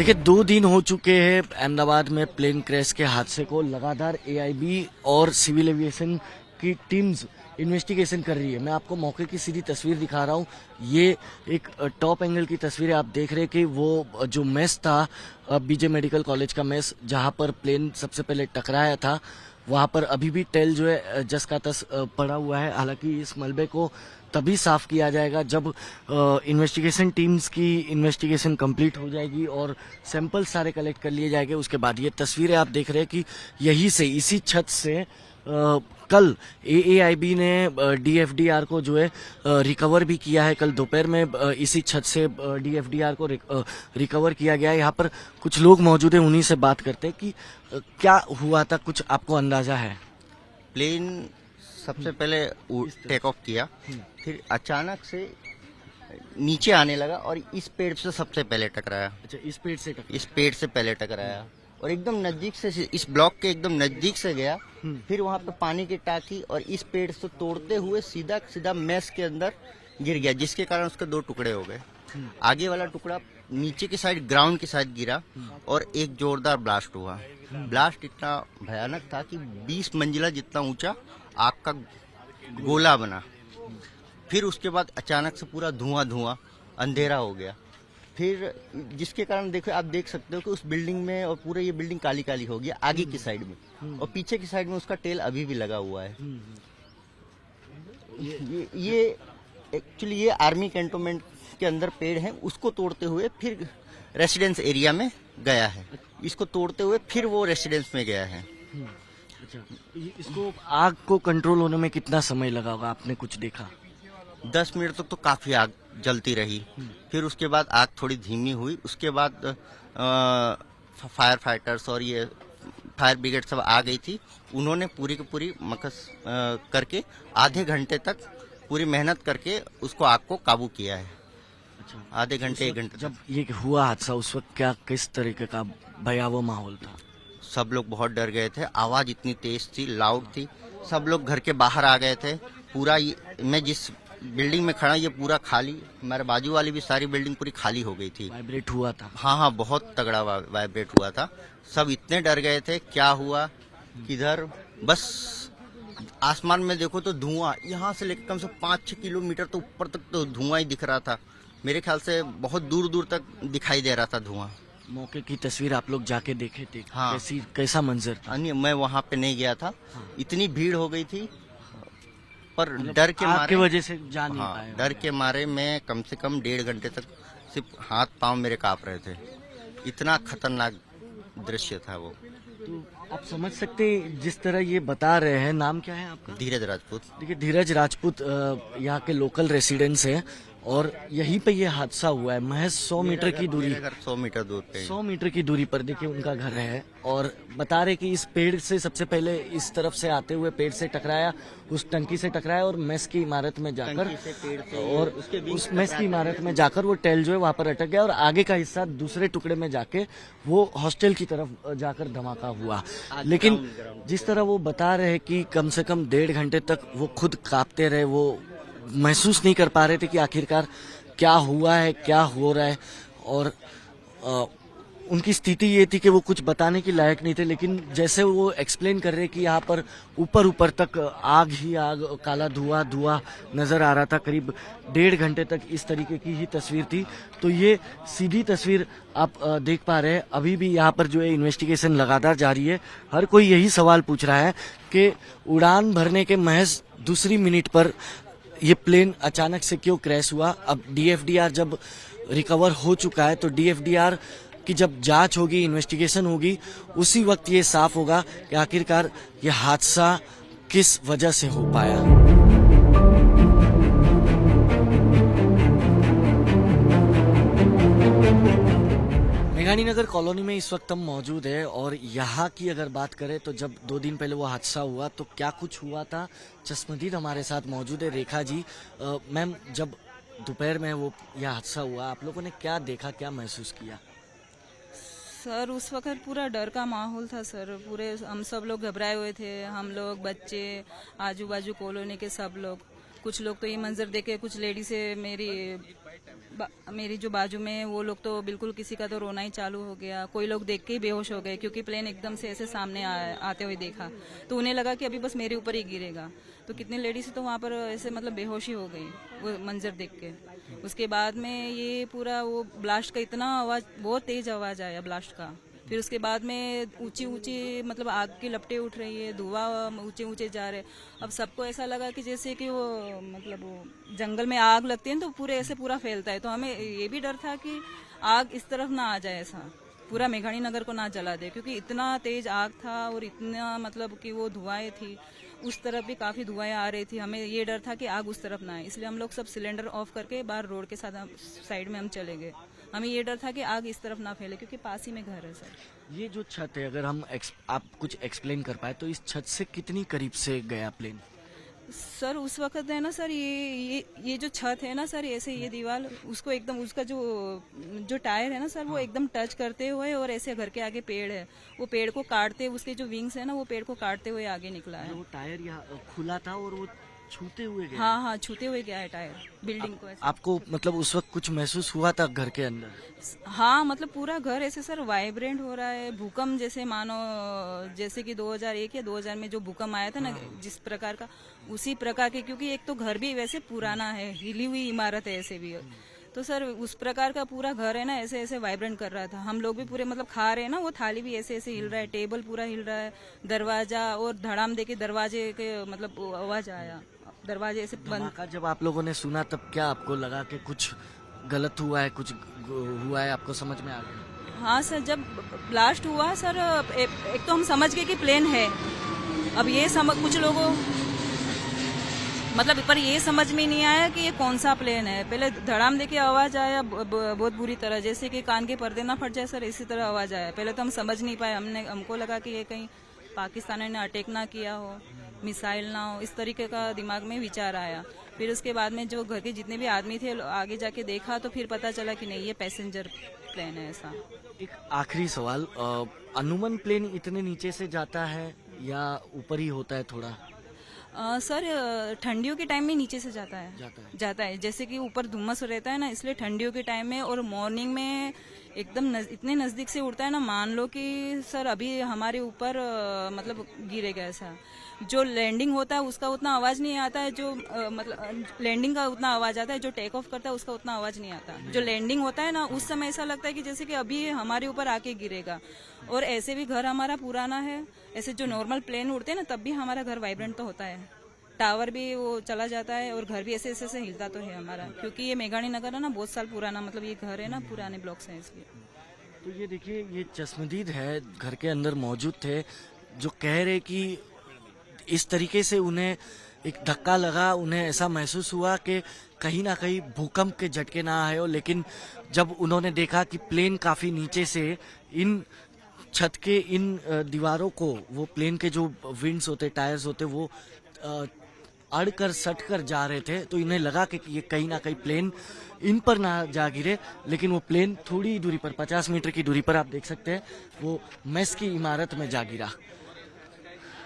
देखिए 2 दिन हो चुके हैं अहमदाबाद में प्लेन क्रैश के हादसे को। लगातार एआईबी और सिविल एविएशन की टीम्स इन्वेस्टिगेशन कर रही है। मैं आपको मौके की सीधी तस्वीर दिखा रहा हूँ। ये एक टॉप एंगल की तस्वीर है। आप देख रहे हैं कि वो जो मेस था बीजे मेडिकल कॉलेज का मेस, जहाँ पर प्लेन सबसे पहले टकराया था, वहाँ पर अभी भी टेल जो है जस का तस पड़ा हुआ है। हालांकि इस मलबे को तभी साफ किया जाएगा जब इन्वेस्टिगेशन टीम्स की इन्वेस्टिगेशन कंप्लीट हो जाएगी और सैंपल सारे कलेक्ट कर लिए जाएंगे। उसके बाद ये तस्वीरें आप देख रहे हैं कि यहीं से, इसी छत से कल एएआईबी ने डीएफडीआर को जो है रिकवर भी किया है। कल दोपहर में इसी छत से डीएफडीआर को रिकवर किया गया है। यहाँ पर कुछ लोग मौजूद हैं, उन्हीं से बात करते हैं कि क्या हुआ था, कुछ आपको अंदाजा है? प्लेन सबसे पहले टेक ऑफ किया, फिर अचानक से नीचे आने लगा और इस पेड़ से सबसे पहले टकराया। अच्छा, इस पेड़ से टकराया? इस पेड़ से पहले टकराया और एकदम नजदीक से, इस ब्लॉक के एकदम नजदीक से गया। फिर वहां पे पानी की टाकी और इस पेड़ से तोड़ते हुए सीधा सीधा मेस के अंदर गिर गया, जिसके कारण उसके 2 टुकड़े हो गए। आगे वाला टुकड़ा नीचे की साइड, ग्राउंड की साइड गिरा और एक जोरदार ब्लास्ट हुआ। ब्लास्ट इतना भयानक था कि 20 मंजिला जितना ऊंचा आग का गोला बना। फिर उसके बाद अचानक से पूरा धुआं धुआं अंधेरा हो गया। फिर जिसके कारण देखो, आप देख सकते हो कि उस बिल्डिंग में, और पूरे ये बिल्डिंग काली काली हो गया आगे की साइड में, और पीछे की साइड में उसका टेल अभी भी लगा हुआ है। ये एक्चुअली ये आर्मी कैंटोनमेंट के अंदर पेड़ है, उसको तोड़ते हुए फिर रेसिडेंस एरिया में गया है। इसको तोड़ते हुए फिर वो रेसिडेंस में गया है। अच्छा, इसको आग को कंट्रोल होने में कितना समय लगा होगा, आपने कुछ देखा? 10 मिनट तक तो काफी आग जलती रही। फिर उसके बाद आग थोड़ी धीमी हुई। उसके बाद फायर फाइटर्स और ये फायर ब्रिगेड सब आ गई थी। उन्होंने पूरी की पूरी मकस करके आधे घंटे तक पूरी मेहनत करके उसको आग को काबू किया है। अच्छा, आधे घंटे 1 घंटे जब ये हुआ हादसा, उस वक्त क्या, किस तरीके का भयावह माहौल था? सब लोग बहुत डर गए थे। आवाज इतनी तेज थी, लाउड थी। सब लोग घर के बाहर आ गए थे। पूरा मैं जिस बिल्डिंग में खड़ा, ये पूरा खाली, हमारे बाजू वाली भी सारी बिल्डिंग पूरी खाली हो गई थी। वाइब्रेट हुआ था? हाँ, बहुत तगड़ा वाइब्रेट हुआ था। सब इतने डर गए थे, क्या हुआ किधर। बस आसमान में देखो तो धुआं, यहाँ से लेकर कम से 5-6 किलोमीटर तो ऊपर तक तो धुआं ही दिख रहा था। मेरे ख्याल से बहुत दूर दूर तक दिखाई दे रहा था धुआं। मौके की तस्वीर आप लोग जाके देखे थे? हाँ। कैसा मंजर था? मैं वहाँ पे नहीं गया था। इतनी भीड़ हो गई थी, पर मतलब डर के मारे, वजह से जा नहीं पाए? डर के मारे मैं कम से कम 1.5 घंटे तक सिर्फ हाथ पांव मेरे कांप रहे थे। इतना खतरनाक दृश्य था वो। तो आप समझ सकते हैं, जिस तरह ये बता रहे हैं। नाम क्या है आपका? धीरज राजपूत। देखिए, धीरज राजपूत यहाँ के लोकल रेसिडेंट्स हैं और यहीं पे ये हादसा हुआ है। महज 100 मीटर की दूरी, 100 मीटर दूर पे, 100 मीटर की दूरी पर देखिए उनका घर है। और बता रहे कि इस पेड़ से सबसे पहले इस तरफ से आते हुए पेड़ से टकराया, उस टंकी से टकराया और मेस की इमारत में जाकर, और उस मेस की इमारत में जाकर वो टेल जो है वहां पर अटक गया और आगे का हिस्सा दूसरे टुकड़े में जाके वो हॉस्टल की तरफ जाकर धमाका हुआ। लेकिन जिस तरह वो बता रहे कि कम से कम 1.5 घंटे तक वो खुद कांपते रहे, वो महसूस नहीं कर पा रहे थे कि आखिरकार क्या हुआ है, क्या हो रहा है। और उनकी स्थिति ये थी कि वो कुछ बताने की लायक नहीं थे। लेकिन जैसे वो एक्सप्लेन कर रहे कि यहाँ पर ऊपर तक आग ही आग, काला धुआं नजर आ रहा था। करीब 1.5 घंटे तक इस तरीके की ही तस्वीर थी। तो ये सीधी तस्वीर आप देख पा रहे हैं। अभी भी यहाँ पर जो है इन्वेस्टिगेशन लगातार जारी है। हर कोई यही सवाल पूछ रहा है कि उड़ान भरने के महज दूसरी मिनट पर ये प्लेन अचानक से क्यों क्रैश हुआ। अब डीएफडीआर जब रिकवर हो चुका है तो डीएफडीआर की जब जांच होगी, इन्वेस्टिगेशन होगी, उसी वक्त ये साफ होगा कि आखिरकार ये हादसा किस वजह से हो पाया। मेघानी नगर कॉलोनी में इस वक्त हम मौजूद है और यहाँ की अगर बात करें तो जब 2 दिन पहले वो हादसा हुआ तो क्या कुछ हुआ था, चश्मदीद हमारे साथ मौजूद है। रेखा जी, मैम, जब दोपहर में वो यह हादसा हुआ, आप लोगों ने क्या देखा, क्या महसूस किया? सर, उस वक्त पूरा डर का माहौल था सर। पूरे हम सब लोग घबराए हुए थे, हम लोग, बच्चे, आजू बाजू कॉलोनी के सब लोग। कुछ लोग तो ये मंजर देखे, कुछ लेडी से मेरी जो बाजू में है, वो लोग तो बिल्कुल किसी का तो रोना ही चालू हो गया। कोई लोग देख के ही बेहोश हो गए क्योंकि प्लेन एकदम से ऐसे सामने आते हुए देखा, तो उन्हें लगा कि अभी बस मेरे ऊपर ही गिरेगा। तो कितने लेडीज तो वहाँ पर ऐसे मतलब बेहोश ही हो गई वो मंजर देख के। उसके बाद में ये पूरा वो ब्लास्ट का इतना आवाज, बहुत तेज आवाज आया ब्लास्ट का। फिर उसके बाद में ऊंची ऊंची मतलब आग की लपटें उठ रही है, धुआं ऊंचे ऊंचे जा रहे। अब सबको ऐसा लगा कि जैसे कि वो मतलब वो जंगल में आग लगती है ना, तो पूरे ऐसे पूरा फैलता है। तो हमें ये भी डर था कि आग इस तरफ ना आ जाए, ऐसा पूरा मेघाणी नगर को ना जला दे, क्योंकि इतना तेज आग था और इतना मतलब कि वो धुआएं थी। उस तरफ भी काफी धुआएं आ रही थी। हमें ये डर था कि आग उस तरफ ना आए, इसलिए हम लोग सब सिलेंडर ऑफ करके बाहर रोड के साइड में हम चले गए। हमें ये डर था कि आग इस तरफ ना फैले, क्योंकि पास ही में घर है सर। ये जो छत है, अगर हम आप कुछ एक्सप्लेन कर पाए तो इस छत से कितनी करीब से गया प्लेन? सर उस वक्त है ना सर, ये जो छत है ना सर, ऐसे ये दीवार उसको एकदम, उसका जो टायर है ना सर, वो एकदम टच करते हुए, और ऐसे घर के आगे पेड़ है, वो पेड़ को काटते, उसके जो विंग्स है ना, वो पेड़ को काटते हुए आगे निकला है। वो टायर यहाँ खुला था और वो छूते हुए गया? हाँ हाँ, छूते हुए गया है टायर बिल्डिंग को ऐसे। आपको मतलब उस वक्त कुछ महसूस हुआ था घर के अंदर? हाँ, मतलब पूरा घर ऐसे सर वाइब्रेंट हो रहा है, भूकंप जैसे, मानो जैसे कि 2001 या 2000 में जो भूकंप आया था ना, जिस प्रकार का, उसी प्रकार के। क्योंकि एक तो घर भी वैसे पुराना है, हिली हुई इमारत है ऐसे भी, तो सर उस प्रकार का पूरा घर है ना, ऐसे ऐसे वाइब्रेंट कर रहा था। हम लोग भी पूरे मतलब खा रहे हैं ना, वो थाली भी ऐसे ऐसे हिल रहा है, टेबल पूरा हिल रहा है, दरवाजा और धड़ाम देके दरवाजे के मतलब आवाज आया, दरवाजे ऐसे बंद। धमाका जब आप लोगों ने सुना तब क्या आपको लगा कि कुछ गलत हुआ है, कुछ हुआ है, आपको समझ में आ गया? हाँ सर, जब ब्लास्ट हुआ सर, एक तो हम समझ गए कि प्लेन है। अब ये कुछ लोगों मतलब पर ये समझ में नहीं आया कि ये कौन सा प्लेन है। पहले धड़ाम देके आवाज आया बहुत बुरी तरह, जैसे कि कान के पर्दे ना फट जाए सर, इसी तरह आवाज आया। पहले तो हम समझ नहीं पाए, हमको लगा कि ये कहीं पाकिस्तान ने अटैक ना किया हो, मिसाइल ना हो, इस तरीके का दिमाग में विचार आया। फिर उसके बाद में जो घर के जितने भी आदमी थे, आगे जाके देखा तो फिर पता चला कि नहीं, ये पैसेंजर प्लेन है ऐसा। एक आखिरी सवाल, अनुमान प्लेन इतने नीचे से जाता है या ऊपर ही होता है थोड़ा? सर ठंडियों के टाइम में नीचे से जाता है। जैसे कि ऊपर धुम्मस रहता है ना, इसलिए ठंडियों के टाइम में और मॉर्निंग में एकदम इतने नजदीक से उड़ता है ना। मान लो कि सर अभी हमारे ऊपर मतलब गिरेगा ऐसा। जो लैंडिंग होता है उसका उतना आवाज नहीं आता है, जो मतलब लैंडिंग का उतना आवाज आता है, जो टेक ऑफ करता है उसका उतना आवाज नहीं आता। जो लैंडिंग होता है ना, उस समय ऐसा लगता है कि जैसे कि अभी हमारे ऊपर आके गिरेगा। और ऐसे भी घर हमारा पुराना है, ऐसे जो नॉर्मल प्लेन उड़ते हैं ना, तब भी हमारा घर वाइब्रेंट तो होता है, टावर भी वो चला जाता है और घर भी ऐसे ऐसे हिलता तो है हमारा, क्योंकि ये मेघाणी नगर है ना, बहुत साल पुराना, मतलब ये घर है ना, पुराने ब्लॉक्स हैं इसलिए। तो ये देखिए, ये चश्मदीद है, घर के अंदर मौजूद थे, जो कह रहे कि इस तरीके से उन्हें एक धक्का लगा, उन्हें ऐसा महसूस हुआ कि कहीं ना कहीं भूकंप के झटके ना आए हो। लेकिन जब उन्होंने देखा कि प्लेन काफी नीचे से इन छत के इन दीवारों को, वो प्लेन के जो विंड्स होते, टायर्स होते, वो अड़कर सटकर जा रहे थे, तो इन्हें लगा कि ये कहीं ना कहीं प्लेन इन पर ना जा गिरे। लेकिन वो प्लेन थोड़ी दूरी पर, 50 मीटर की दूरी पर, आप देख सकते हैं, वो मेस की इमारत में जा गिरा।